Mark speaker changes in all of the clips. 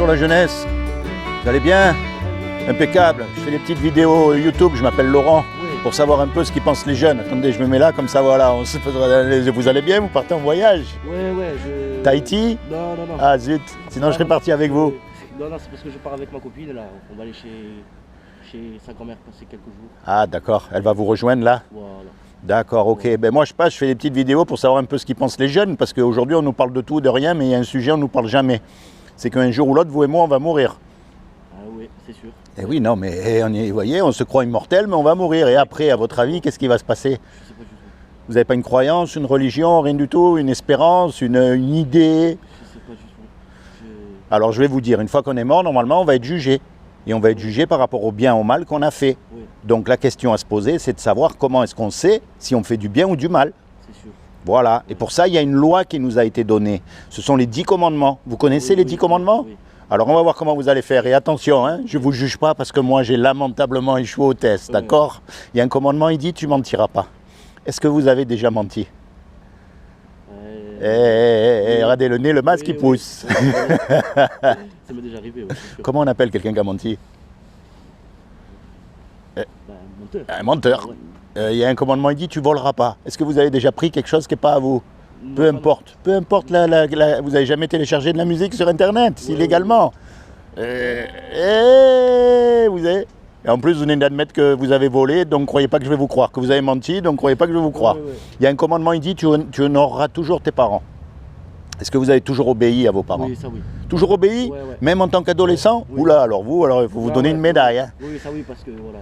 Speaker 1: bonjour la jeunesse. Vous allez bien? Impeccable. Je fais des petites vidéos YouTube, je m'appelle Laurent, pour savoir un peu ce qu'ils pensent les jeunes. Attendez, je me mets là, comme ça, voilà. Vous allez bien? Vous partez en voyage?
Speaker 2: Ouais.
Speaker 1: Tahiti?
Speaker 2: Non.
Speaker 1: Ah zut, sinon je serais parti avec vous.
Speaker 2: Non, c'est parce que je pars avec ma copine, là. On va aller chez sa grand-mère passer quelques jours.
Speaker 1: Ah d'accord, elle va vous rejoindre là?
Speaker 2: Voilà.
Speaker 1: D'accord, ok. Ben moi je fais des petites vidéos pour savoir un peu ce qu'ils pensent les jeunes, parce qu'aujourd'hui on nous parle de tout, de rien, mais il y a un sujet on nous parle jamais. C'est qu'un jour ou l'autre, vous et moi, on va mourir.
Speaker 2: Ah oui, c'est sûr.
Speaker 1: Et oui, non, mais vous voyez, on se croit immortel, mais on va mourir. Et après, à votre avis, qu'est-ce qui va se passer?
Speaker 2: Je sais pas du tout.
Speaker 1: Vous n'avez pas une croyance, une religion, rien du tout, une espérance, une idée?
Speaker 2: Je sais pas du tout.
Speaker 1: Alors je vais vous dire, une fois qu'on est mort, normalement, on va être jugé. Et on va être jugé par rapport au bien ou au mal qu'on a fait.
Speaker 2: Oui,
Speaker 1: Donc la question à se poser, c'est de savoir comment est-ce qu'on sait si on fait du bien ou du mal.
Speaker 2: c'est sûr.
Speaker 1: Voilà. Et pour ça, il y a une loi qui nous a été donnée. Ce sont les 10 commandements. Vous connaissez les 10 commandements?
Speaker 2: Oui.
Speaker 1: Alors on va voir comment vous allez faire. Et attention, hein, je ne vous juge pas parce que moi j'ai lamentablement échoué au test, d'accord? Il y a un commandement, il dit tu mentiras pas. Est-ce que vous avez déjà menti? Regardez le nez, le masque qui pousse.
Speaker 2: Ça m'est déjà arrivé, c'est sûr.
Speaker 1: Comment on appelle quelqu'un qui a menti?
Speaker 2: Menteur.
Speaker 1: Un menteur.
Speaker 2: Ouais.
Speaker 1: Il y a un commandement, il dit tu voleras pas. Est-ce que vous avez déjà pris quelque chose qui n'est pas à vous?
Speaker 2: Non,
Speaker 1: Peu
Speaker 2: pas
Speaker 1: importe, vous n'avez jamais téléchargé de la musique sur internet, illégalement. Vous avez. Et en plus, vous venez d'admettre que vous avez volé, donc croyez pas que je vais vous croire. Que vous avez menti, donc croyez pas que je vais vous croire.
Speaker 2: Ouais.
Speaker 1: Il y a un commandement, il dit tu honoreras toujours tes parents. Est-ce que vous avez toujours obéi à vos parents?
Speaker 2: Oui, ça oui.
Speaker 1: Toujours obéi?
Speaker 2: Ouais.
Speaker 1: Même en tant qu'adolescent?
Speaker 2: Oui.
Speaker 1: Oula, alors il faut vous donner une médaille. Hein.
Speaker 2: Oui, ça oui, parce que voilà.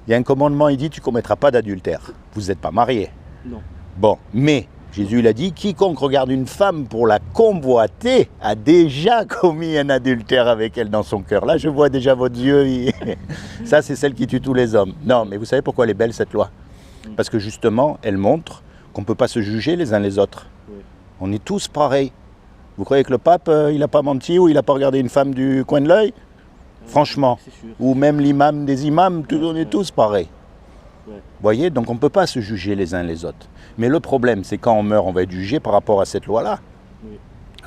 Speaker 1: Il y a un commandement, il dit tu ne commettras pas d'adultère. Vous n'êtes pas marié.
Speaker 2: Non.
Speaker 1: Bon, mais Jésus il a dit quiconque regarde une femme pour la convoiter a déjà commis un adultère avec elle dans son cœur. Là, je vois déjà votre yeux. Ça, c'est celle qui tue tous les hommes. Non, mais vous savez pourquoi elle est belle cette loi? Parce que justement, elle montre qu'on ne peut pas se juger les uns les autres.
Speaker 2: Oui.
Speaker 1: On est tous pareils. Vous croyez que le pape, il n'a pas menti ou il n'a pas regardé une femme du coin de l'œil? Franchement.
Speaker 2: C'est sûr.
Speaker 1: Ou même l'imam des imams, on est tous pareils.
Speaker 2: Ouais.
Speaker 1: Vous voyez, donc on ne peut pas se juger les uns les autres. Mais le problème, c'est quand on meurt, on va être jugé par rapport à cette loi-là.
Speaker 2: Oui.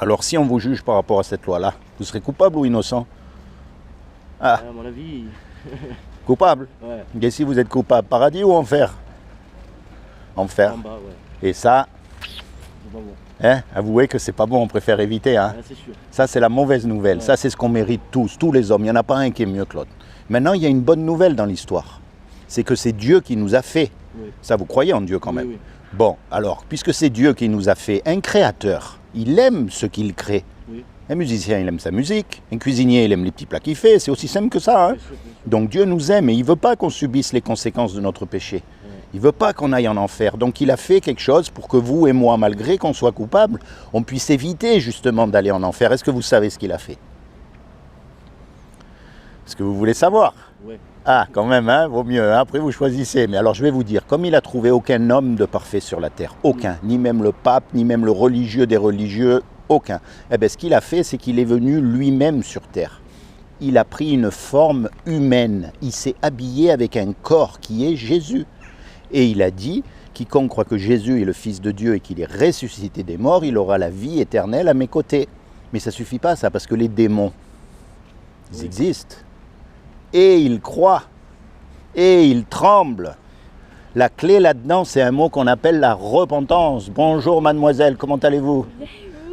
Speaker 1: Alors si on vous juge par rapport à cette loi-là, vous serez coupable ou innocent? Ah,
Speaker 2: À mon avis,
Speaker 1: coupable.
Speaker 2: ouais.
Speaker 1: Et si vous êtes coupable, paradis ou enfer? Enfer.
Speaker 2: En bas, ouais.
Speaker 1: Et ça,
Speaker 2: C'est pas bon.
Speaker 1: avouez que c'est pas bon, on préfère éviter. Hein.
Speaker 2: Ouais, c'est sûr.
Speaker 1: Ça, c'est la mauvaise nouvelle.
Speaker 2: Ouais.
Speaker 1: Ça, c'est ce qu'on mérite tous les hommes. Il n'y en a pas un qui est mieux que l'autre. Maintenant, il y a une bonne nouvelle dans l'histoire. C'est que c'est Dieu qui nous a fait.
Speaker 2: Oui.
Speaker 1: Ça, vous croyez en Dieu quand même?
Speaker 2: Oui.
Speaker 1: Bon, alors, puisque c'est Dieu qui nous a fait un créateur, il aime ce qu'il crée.
Speaker 2: Oui.
Speaker 1: Un musicien, il aime sa musique. Un cuisinier, il aime les petits plats qu'il fait. C'est aussi simple que ça. Hein.
Speaker 2: Bien sûr.
Speaker 1: Donc Dieu nous aime et il ne veut pas qu'on subisse les conséquences de notre péché. Il ne veut pas qu'on aille en enfer. Donc il a fait quelque chose pour que vous et moi, malgré qu'on soit coupables, on puisse éviter justement d'aller en enfer. Est-ce que vous savez ce qu'il a fait? Est-ce que vous voulez savoir?
Speaker 2: Ouais.
Speaker 1: Ah, quand même, hein, vaut mieux. Hein. Après, vous choisissez. Mais alors, je vais vous dire, comme il a trouvé aucun homme de parfait sur la terre, aucun, ni même le pape, ni même le religieux des religieux, aucun. Eh bien, ce qu'il a fait, c'est qu'il est venu lui-même sur terre. Il a pris une forme humaine. Il s'est habillé avec un corps qui est Jésus. Et il a dit, quiconque croit que Jésus est le Fils de Dieu et qu'il est ressuscité des morts, il aura la vie éternelle à mes côtés. Mais ça ne suffit pas, ça, parce que les démons, ils existent. Et ils croient, et ils tremblent. La clé là-dedans, c'est un mot qu'on appelle la repentance. Bonjour mademoiselle, comment allez-vous?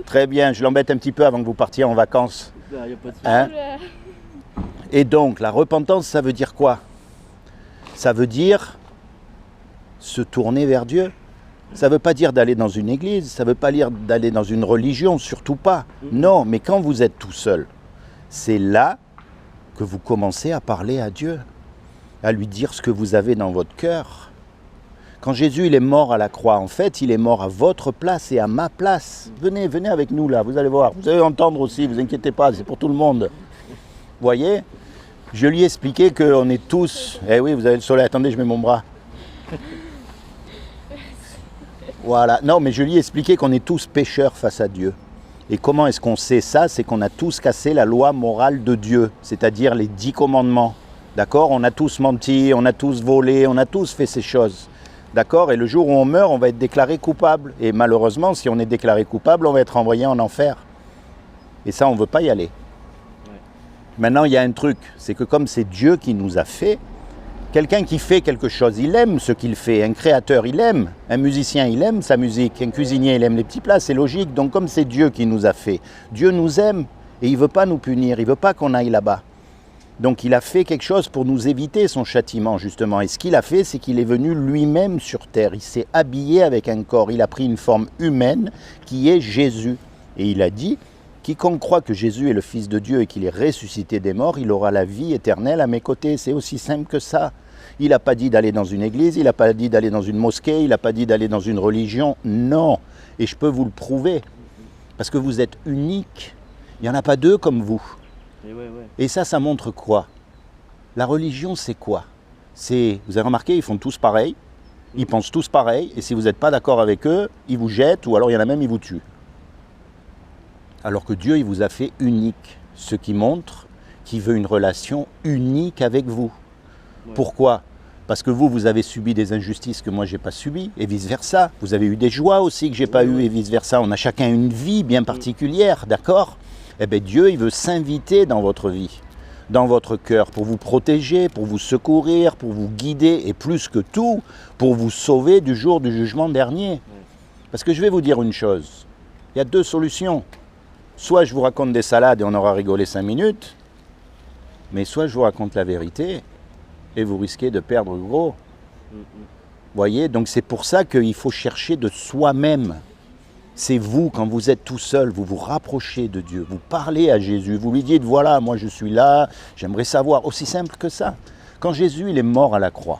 Speaker 1: Très bien, je l'embête un petit peu avant que vous partiez en vacances.
Speaker 2: Il n'y a pas de souci.
Speaker 1: Hein? Et donc, la repentance, ça veut dire quoi? Ça veut dire se tourner vers Dieu. Ça ne veut pas dire d'aller dans une église, ça ne veut pas dire d'aller dans une religion, surtout pas. Non, mais quand vous êtes tout seul, c'est là que vous commencez à parler à Dieu, à lui dire ce que vous avez dans votre cœur. Quand Jésus il est mort à la croix, en fait, il est mort à votre place et à ma place. Venez avec nous là, vous allez voir. Vous allez entendre aussi, vous inquiétez pas, c'est pour tout le monde. Vous voyez? Je lui ai expliqué qu'on est tous... Eh oui, vous avez le soleil, attendez, je mets mon bras. Voilà, non, mais je lui ai expliqué qu'on est tous pécheurs face à Dieu. Et comment est-ce qu'on sait ça? C'est qu'on a tous cassé la loi morale de Dieu, c'est-à-dire les 10 commandements. D'accord? On a tous menti, on a tous volé, on a tous fait ces choses. D'accord? Et le jour où on meurt, on va être déclaré coupable. Et malheureusement, si on est déclaré coupable, on va être envoyé en enfer. Et ça, on ne veut pas y aller.
Speaker 2: Ouais.
Speaker 1: Maintenant, il y a un truc, c'est que comme c'est Dieu qui nous a fait, quelqu'un qui fait quelque chose, il aime ce qu'il fait. Un créateur, il aime. Un musicien, il aime sa musique. Un cuisinier, il aime les petits plats, c'est logique. Donc comme c'est Dieu qui nous a fait, Dieu nous aime et il ne veut pas nous punir, il ne veut pas qu'on aille là-bas. Donc il a fait quelque chose pour nous éviter son châtiment, justement. Et ce qu'il a fait, c'est qu'il est venu lui-même sur terre. Il s'est habillé avec un corps. Il a pris une forme humaine qui est Jésus. Et il a dit, quiconque croit que Jésus est le Fils de Dieu et qu'il est ressuscité des morts, il aura la vie éternelle à mes côtés. C'est aussi simple que ça. Il n'a pas dit d'aller dans une église, il n'a pas dit d'aller dans une mosquée, il n'a pas dit d'aller dans une religion. Non. Et je peux vous le prouver. Parce que vous êtes unique. Il n'y en a pas deux comme vous. Et ça montre quoi? La religion, c'est quoi? Vous avez remarqué, ils font tous pareil, ils pensent tous pareil, et si vous n'êtes pas d'accord avec eux, ils vous jettent, ou alors il y en a même, ils vous tuent. Alors que Dieu, il vous a fait unique, ce qui montre qu'il veut une relation unique avec vous. Ouais. Pourquoi? Parce que vous avez subi des injustices que moi, je n'ai pas subies, et vice-versa. Vous avez eu des joies aussi que je n'ai pas eues, et vice-versa. On a chacun une vie bien particulière, d'accord? Eh bien, Dieu, il veut s'inviter dans votre vie, dans votre cœur, pour vous protéger, pour vous secourir, pour vous guider, et plus que tout, pour vous sauver du jour du jugement dernier. Parce que je vais vous dire une chose, il y a deux solutions. Soit je vous raconte des salades et on aura rigolé 5 minutes, mais soit je vous raconte la vérité, et vous risquez de perdre gros. Vous voyez, donc c'est pour ça qu'il faut chercher de soi-même. C'est vous, quand vous êtes tout seul, vous vous rapprochez de Dieu, vous parlez à Jésus, vous lui dites, voilà, moi je suis là, j'aimerais savoir, aussi simple que ça. Quand Jésus, il est mort à la croix,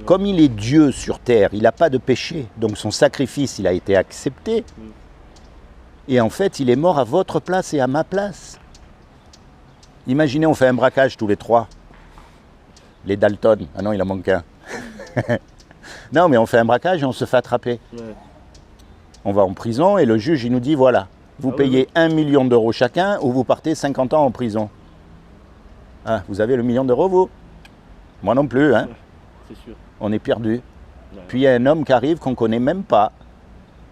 Speaker 1: comme il est Dieu sur terre, il n'a pas de péché, donc son sacrifice, il a été accepté, et en fait, il est mort à votre place et à ma place. Imaginez, on fait un braquage tous les trois, les Dalton, ah non, il en manque un. Non, mais on fait un braquage et on se fait attraper. On va en prison et le juge, il nous dit, voilà, vous payez 1 million d'euros chacun ou vous partez 50 ans en prison. Ah, vous avez le million d'euros, vous? Moi non plus, hein. C'est sûr. On est perdu. Puis il y a un homme qui arrive qu'on ne connaît même pas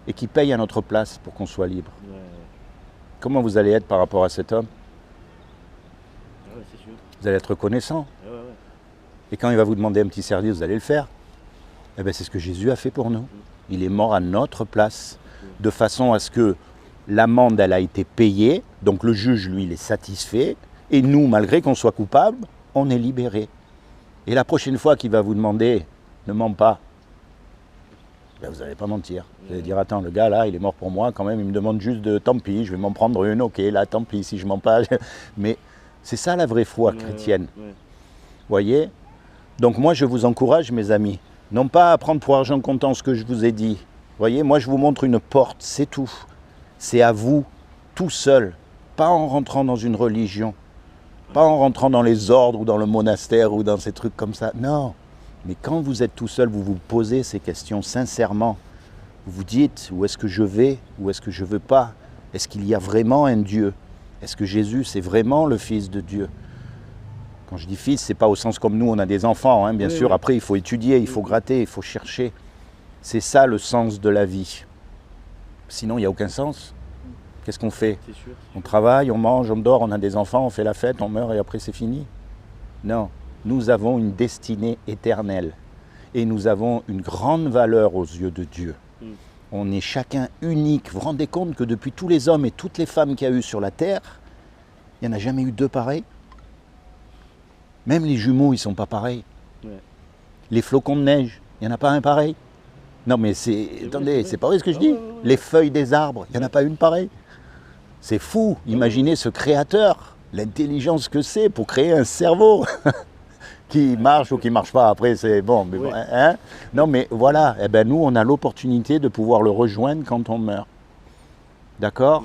Speaker 1: et qui paye à notre place pour qu'on soit libre. Comment vous allez être par rapport à cet homme? C'est sûr. Vous allez être reconnaissant. Et quand il va vous demander un petit service, vous allez le faire. Eh bien, c'est ce que Jésus a fait pour nous. Il est mort à notre place, de façon à ce que l'amende, elle a été payée, donc le juge, lui, il est satisfait, et nous, malgré qu'on soit coupable, on est libérés. Et la prochaine fois qu'il va vous demander, ne mens pas, ben vous n'allez pas mentir. Vous allez dire, attends, le gars là, il est mort pour moi, quand même, il me demande juste de, tant pis, je vais m'en prendre une, ok, là, tant pis, si je mens pas. Mais c'est ça la vraie foi chrétienne. Voyez? Donc moi, je vous encourage, mes amis, non pas à prendre pour argent comptant ce que je vous ai dit. Vous voyez, moi je vous montre une porte, c'est tout. C'est à vous, tout seul, pas en rentrant dans une religion, pas en rentrant dans les ordres ou dans le monastère ou dans ces trucs comme ça. Non, mais quand vous êtes tout seul, vous vous posez ces questions sincèrement. Vous vous dites, où est-ce que je vais, où est-ce que je ne veux pas? Est-ce qu'il y a vraiment un Dieu? Est-ce que Jésus, c'est vraiment le Fils de Dieu? Quand je dis fils, ce n'est pas au sens comme nous, on a des enfants, hein, bien sûr. Après, il faut étudier, il faut gratter, il faut chercher. C'est ça le sens de la vie. Sinon, il n'y a aucun sens. Qu'est-ce qu'on fait? On travaille, on mange, on dort, on a des enfants, on fait la fête, on meurt et après c'est fini. Non, nous avons une destinée éternelle. Et nous avons une grande valeur aux yeux de Dieu. On est chacun unique. Vous vous rendez compte que depuis tous les hommes et toutes les femmes qu'il y a eu sur la terre, il n'y en a jamais eu deux pareils? Même les jumeaux, ils ne sont pas pareils. Les flocons de neige, il n'y en a pas un pareil. Non mais attendez, c'est pas vrai ce que je dis. Les feuilles des arbres, il n'y en a pas une pareille. C'est fou, imaginez ce créateur, l'intelligence que c'est pour créer un cerveau qui marche ou qui ne marche pas. Après c'est bon, mais bon, hein. Non mais voilà, eh ben, nous on a l'opportunité de pouvoir le rejoindre quand on meurt. D'accord?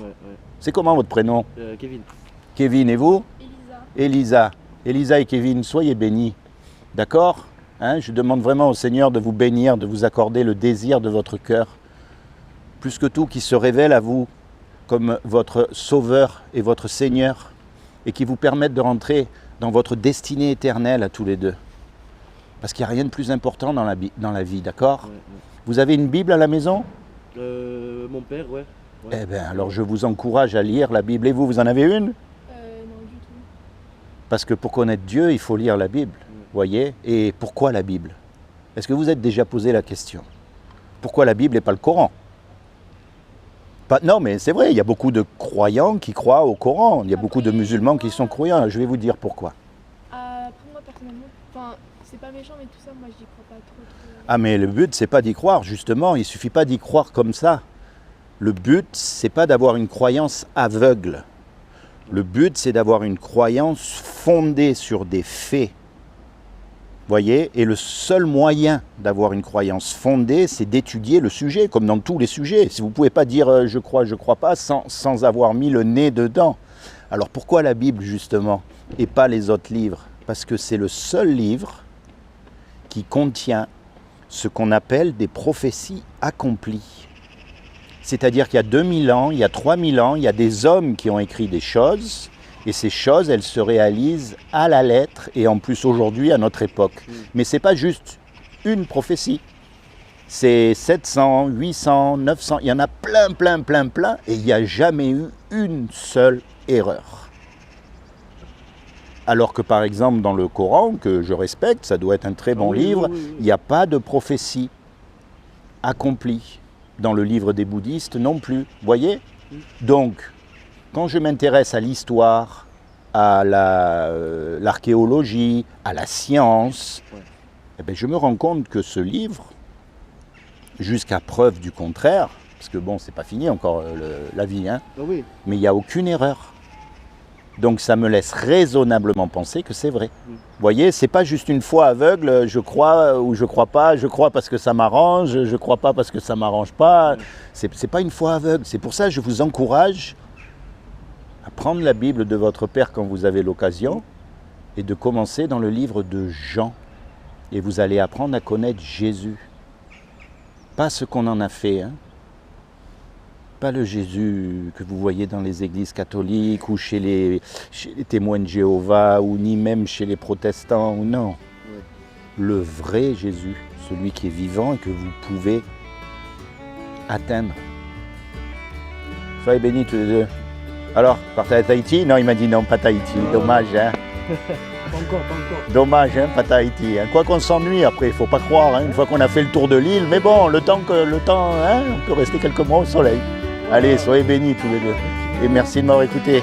Speaker 1: C'est comment votre prénom?
Speaker 2: Kevin.
Speaker 1: Kevin, et vous? Elisa. Elisa et Kevin, soyez bénis, d'accord? Hein, je demande vraiment au Seigneur de vous bénir, de vous accorder le désir de votre cœur, plus que tout, qui se révèle à vous comme votre Sauveur et votre Seigneur, et qui vous permette de rentrer dans votre destinée éternelle à tous les deux. Parce qu'il n'y a rien de plus important dans la vie, d'accord? Vous avez une Bible à la maison?
Speaker 2: Mon père, Eh
Speaker 1: bien, alors je vous encourage à lire la Bible. Et vous en avez une?
Speaker 3: Non, du tout.
Speaker 1: Parce que pour connaître Dieu, il faut lire la Bible, voyez. Et pourquoi la Bible? Est-ce que vous êtes déjà posé la question? Pourquoi la Bible et pas le Coran? Non, mais c'est vrai, il y a beaucoup de croyants qui croient au Coran. Il y a beaucoup de musulmans qui sont croyants. Je vais vous dire pourquoi.
Speaker 3: Pour moi, personnellement, c'est pas méchant, mais tout ça, moi, j'y crois pas trop.
Speaker 1: Ah, mais le but, c'est pas d'y croire, justement. Il suffit pas d'y croire comme ça. Le but, c'est pas d'avoir une croyance aveugle. Le but, c'est d'avoir une croyance fondée sur des faits. Voyez, et le seul moyen d'avoir une croyance fondée, c'est d'étudier le sujet, comme dans tous les sujets. Si vous ne pouvez pas dire je crois pas, sans avoir mis le nez dedans. Alors pourquoi la Bible, justement, et pas les autres livres? Parce que c'est le seul livre qui contient ce qu'on appelle des prophéties accomplies. C'est-à-dire qu'il y a 2000 ans, il y a 3000 ans, il y a des hommes qui ont écrit des choses, et ces choses, elles se réalisent à la lettre, et en plus aujourd'hui, à notre époque. Mais ce n'est pas juste une prophétie. C'est 700, 800, 900, il y en a plein, et il n'y a jamais eu une seule erreur. Alors que par exemple, dans le Coran, que je respecte, ça doit être un très bon livre, il n'y a pas de prophétie accomplie. Dans le livre des bouddhistes non plus, voyez? Donc, quand je m'intéresse à l'histoire, à l'archéologie, à la science, eh bien, je me rends compte que ce livre, jusqu'à preuve du contraire, parce que bon, c'est pas fini encore la vie, hein, mais il n'y a aucune erreur. Donc ça me laisse raisonnablement penser que c'est vrai. Vous voyez, c'est pas juste une foi aveugle, je crois ou je crois pas, je crois parce que ça m'arrange, je crois pas parce que ça m'arrange pas. C'est pas une foi aveugle. C'est pour ça que je vous encourage à prendre la Bible de votre père quand vous avez l'occasion et de commencer dans le livre de Jean. Et vous allez apprendre à connaître Jésus. Pas ce qu'on en a fait, hein. Pas le Jésus que vous voyez dans les églises catholiques ou chez les témoins de Jéhovah ou ni même chez les protestants, ou non. Le vrai Jésus, celui qui est vivant et que vous pouvez atteindre. Soyez bénis tous les deux. Alors, partez à Tahiti? Non, il m'a dit non, pas Tahiti. Dommage, hein.
Speaker 2: Pas encore.
Speaker 1: Dommage, hein, pas Tahiti. Hein. Quoi qu'on s'ennuie après, il ne faut pas croire, hein, une fois qu'on a fait le tour de l'île. Mais bon, le temps, hein, on peut rester quelques mois au soleil. Allez, soyez bénis tous les deux. Et merci de m'avoir écouté.